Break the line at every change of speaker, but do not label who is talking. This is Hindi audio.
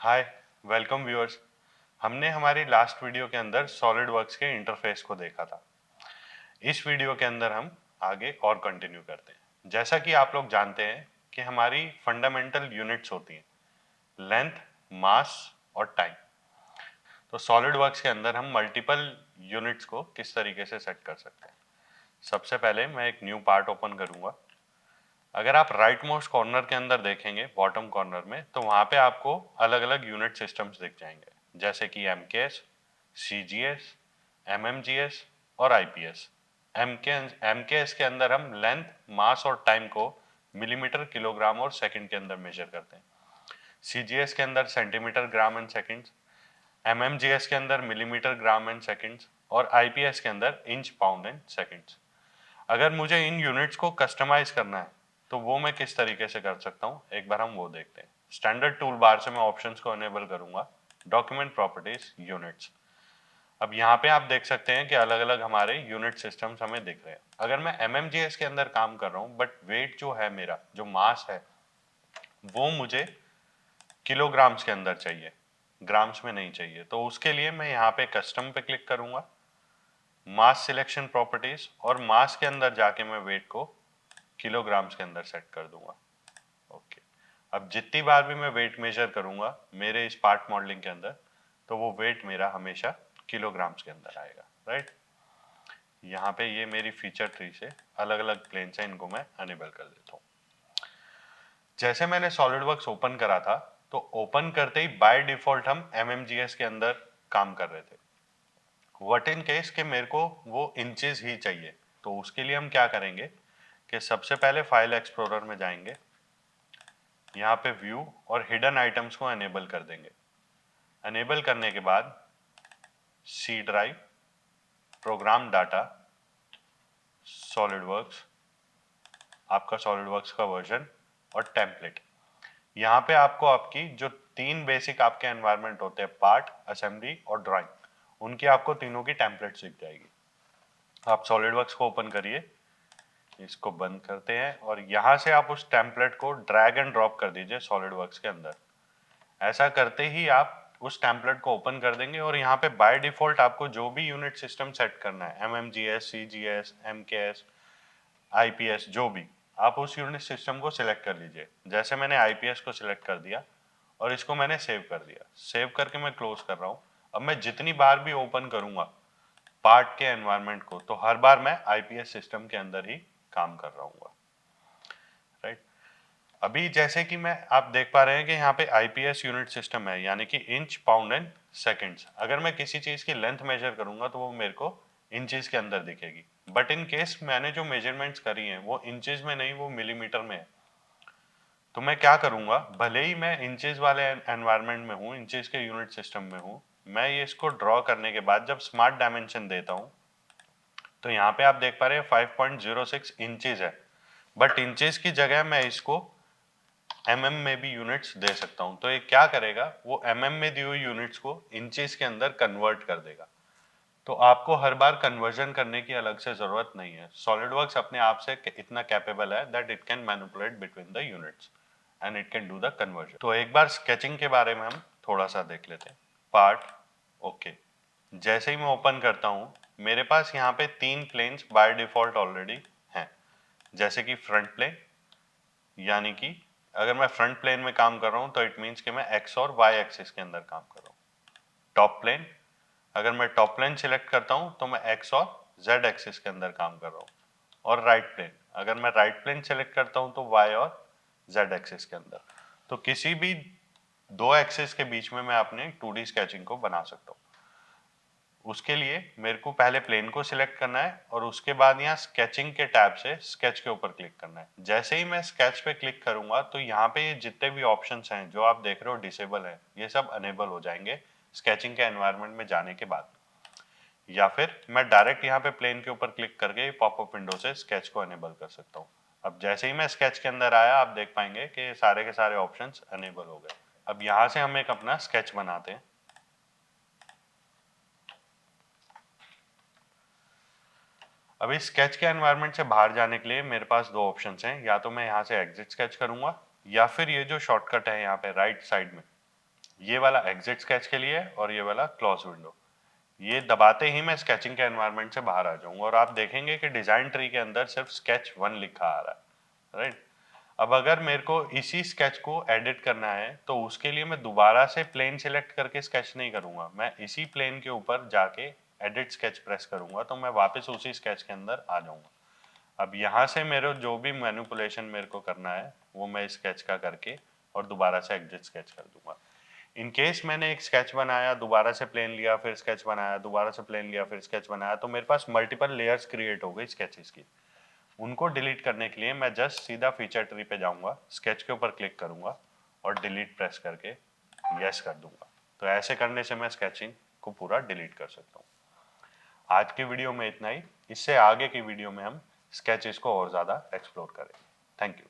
हाय, वेलकम व्यूअर्स। हमने हमारी लास्ट वीडियो के अंदर सॉलिडवर्क्स के इंटरफेस को देखा था। इस वीडियो के अंदर हम आगे और कंटिन्यू करते हैं। जैसा कि आप लोग जानते हैं कि हमारी फंडामेंटल यूनिट्स होती हैं लेंथ, मास और टाइम। तो सॉलिडवर्क्स के अंदर हम मल्टीपल यूनिट्स को किस तरीके से सेट कर सकते हैं। सबसे पहले मैं एक न्यू पार्ट ओपन करूंगा। अगर आप राइट मोस्ट कॉर्नर के अंदर देखेंगे बॉटम कॉर्नर में, तो वहां पे आपको अलग अलग यूनिट सिस्टम्स दिख जाएंगे, जैसे कि एमकेएस, सीजीएस, एमएमजीएस और आईपीएस। एमकेएस के अंदर हम लेंथ, मास और टाइम को मिलीमीटर, किलोग्राम और सेकंड के अंदर मेजर करते हैं। सीजीएस के अंदर सेंटीमीटर, ग्राम एंड सेकंड्स, एमएमजीएस के अंदर मिलीमीटर, ग्राम एंड सेकंड्स और आईपीएस के अंदर इंच, पाउंड एंड सेकंड्स। अगर मुझे इन यूनिट्स को कस्टमाइज करना है तो वो मैं किस तरीके से कर सकता हूँ, एक बार हम वो देखते हैं। स्टैंडर्ड टूल बार से मैं ऑप्शंस को एनेबल करूंगा, डॉक्यूमेंट प्रॉपर्टीज, यूनिट्स। अब यहाँ पे आप देख सकते हैं कि अलग अलग हमारे यूनिट सिस्टम्स हमें दिख रहे हैं। अगर मैं एमएमजीएस के अंदर काम कर रहा हूँ बट वेट जो है, मेरा जो मास है वो मुझे किलोग्राम्स के अंदर चाहिए, ग्राम्स में नहीं चाहिए, तो उसके लिए मैं यहाँ पे कस्टम पे क्लिक करूंगा, मास सिलेक्शन प्रॉपर्टीज, और मास के अंदर जाके मैं वेट को किलोग्राम्स के अंदर सेट कर दूंगा। ओके। अब जितनी बार भी मैं वेट मेजर करूंगा मेरे इस पार्ट मॉडलिंग के अंदर, तो वो वेट मेरा हमेशा किलोग्राम्स के अंदर आएगा, राइट। यहाँ पे ये मेरी फीचर ट्री से अलग अलग प्लेन है, इनको मैं अनेबल कर देता हूँ। जैसे मैंने सॉलिडवर्क्स ओपन करा था, तो ओपन करते ही बाय डिफॉल्ट हम एमएमजीएस के अंदर काम कर रहे थे। व्हाट इन केस के मेरे को वो इंचेस ही चाहिए, तो उसके लिए हम क्या करेंगे कि सबसे पहले फाइल एक्सप्लोरर में जाएंगे, यहाँ पे व्यू और हिडन आइटम्स को एनेबल कर देंगे। एनेबल करने के बाद C drive, program data, SolidWorks, आपका सॉलिडवर्क्स का वर्जन और टेम्पलेट। यहाँ पे आपको आपकी जो तीन बेसिक आपके एनवायरनमेंट होते हैं, पार्ट, असेंबली और ड्राइंग, उनकी आपको तीनों की टेम्पलेट्स दिख जाएगी। आप सॉलिडवर्क्स को ओपन करिए, इसको बंद करते हैं और यहाँ से आप उस टेम्पलेट को ड्रैग एंड ड्रॉप कर दीजिए सॉलिडवर्क्स के अंदर। ऐसा करते ही आप उस टेम्पलेट को ओपन कर देंगे और यहाँ पे बाय डिफॉल्ट आपको जो भी यूनिट सिस्टम सेट करना है, एमएमजीएस, सीजीएस, एमकेएस, आईपीएस, जो भी, आप उस यूनिट सिस्टम को सिलेक्ट कर लीजिए। जैसे मैंने आईपीएस को सिलेक्ट कर दिया और इसको मैंने सेव कर दिया। सेव करके मैं क्लोज कर रहा हूँ। अब मैं जितनी बार भी ओपन करूंगा पार्ट के एनवायरनमेंट को, तो हर बार मैं आईपीएस सिस्टम के अंदर ही काम कर रहा हूँ, राइट। अभी जैसे कि मैं, आप देख पा रहे हैं कि यहाँ पे आईपीएस यूनिट सिस्टम है, यानी कि इंच, पाउंड एंड सेकंड्स। अगर मैं किसी चीज की लेंथ मेजर करूंगा तो वो मेरे को इंचेस के अंदर दिखेगी, बट इन केस मैंने जो मेजरमेंट्स करी हैं वो इंचेस में नहीं, वो मिलीमीटर में है। तो मैं क्या करूंगा, भले ही मैं इंचेस वाले एनवायरनमेंट में हूँ, इंचेस के यूनिट सिस्टम में हूँ, मैं ये इसको ड्रॉ करने के बाद जब स्मार्ट डायमेंशन देता हूँ, तो यहाँ पे आप देख पा रहे हैं 5.06 इंचेस है, बट इंचेस की जगह मैं इसको एमएम में भी यूनिट्स दे सकता हूं। तो ये क्या करेगा, वो एमएम में दी हुई यूनिट्स को इंचेस के अंदर कन्वर्ट कर देगा। तो आपको हर बार कन्वर्जन करने की अलग से जरूरत नहीं है। सॉलिडवर्क्स अपने आप से इतना कैपेबल है that it can manipulate between the units and it can do the conversion. तो एक बार स्केचिंग के बारे में हम थोड़ा सा देख लेते हैं। Part, okay. जैसे ही मैं ओपन करता हूं, मेरे पास यहाँ पे तीन प्लेन्स बाय डिफॉल्ट ऑलरेडी हैं, जैसे कि फ्रंट प्लेन, यानी कि अगर मैं फ्रंट प्लेन में काम कर रहा हूं तो इट मीन्स कि मैं एक्स और वाई एक्सिस के अंदर काम कर रहा हूं। टॉप प्लेन, अगर मैं टॉप प्लेन सिलेक्ट करता हूं तो मैं एक्स और जेड एक्सिस के अंदर काम कर रहा हूं। और राइट प्लेन, अगर मैं राइट प्लेन सिलेक्ट करता हूं तो वाई और जेड एक्सिस के अंदर। तो किसी भी दो एक्सिस के बीच में मैं अपने 2D स्केचिंग को बना सकता हूँ। उसके लिए मेरे को पहले प्लेन को सिलेक्ट करना है और उसके बाद यहाँ स्केचिंग के टैब से स्केच के ऊपर क्लिक करना है। जैसे ही मैं स्केच पे क्लिक करूंगा तो यहाँ पे ये जितने भी ऑप्शंस हैं जो आप देख रहे हो डिसेबल है, ये सब अनेबल हो जाएंगे स्केचिंग के एनवायरनमेंट में जाने के बाद। या फिर मैं डायरेक्ट यहाँ पे प्लेन के ऊपर क्लिक करके पॉपअप विंडो से स्केच को अनेबल कर सकता हूँ। अब जैसे ही मैं स्केच के अंदर आया, आप देख पाएंगे कि सारे के सारे ऑप्शंस अनेबल हो गए। अब यहाँ से हम एक अपना स्केच बनाते हैं। अभी स्केच के एनवायरनमेंट से बाहर जाने के लिए मेरे पास दो ऑप्शंस हैं, या तो मैं यहाँ से एग्जिट स्केच करूंगा, या फिर ये जो शॉर्टकट है यहाँ पे राइट साइड में ये वाला एग्जिट स्केच के लिए और ये वाला क्लोज विंडो। ये दबाते ही मैं स्केचिंग के एनवायरनमेंट से बाहर आ जाऊंगा और आप देखेंगे कि डिजाइन ट्री के अंदर सिर्फ sketch 1 लिखा आ रहा है, राइट। अब अगर मेरे को इसी स्केच को एडिट करना है तो उसके लिए मैं दोबारा से प्लेन सिलेक्ट करके स्केच नहीं करूंगा, मैं इसी प्लेन के ऊपर जाके एडिट स्केच प्रेस करूंगा तो मैं वापस उसी स्केच के अंदर आ जाऊंगा। अब यहाँ से मेरे जो भी मैनिपुलेशन मेरे को करना है वो मैं स्केच का करके और दोबारा से एग्जिट स्केच कर दूंगा। इन केस मैंने एक स्केच बनाया, दोबारा से प्लेन लिया, फिर स्केच बनाया, दोबारा से प्लेन लिया, फिर स्केच बनाया, तो मेरे पास मल्टीपल लेयर्स क्रिएट हो गई स्केचेस की। उनको डिलीट करने के लिए मैं जस्ट सीधा फीचर ट्री पे जाऊंगा, स्केच के ऊपर क्लिक करूंगा और डिलीट प्रेस करके यस कर दूंगा। तो ऐसे करने से मैं स्केचिंग को पूरा डिलीट कर सकता हूँ। आज की वीडियो में इतना ही। इससे आगे की वीडियो में हम स्केचेस को और ज़्यादा एक्सप्लोर करेंगे। Thank you.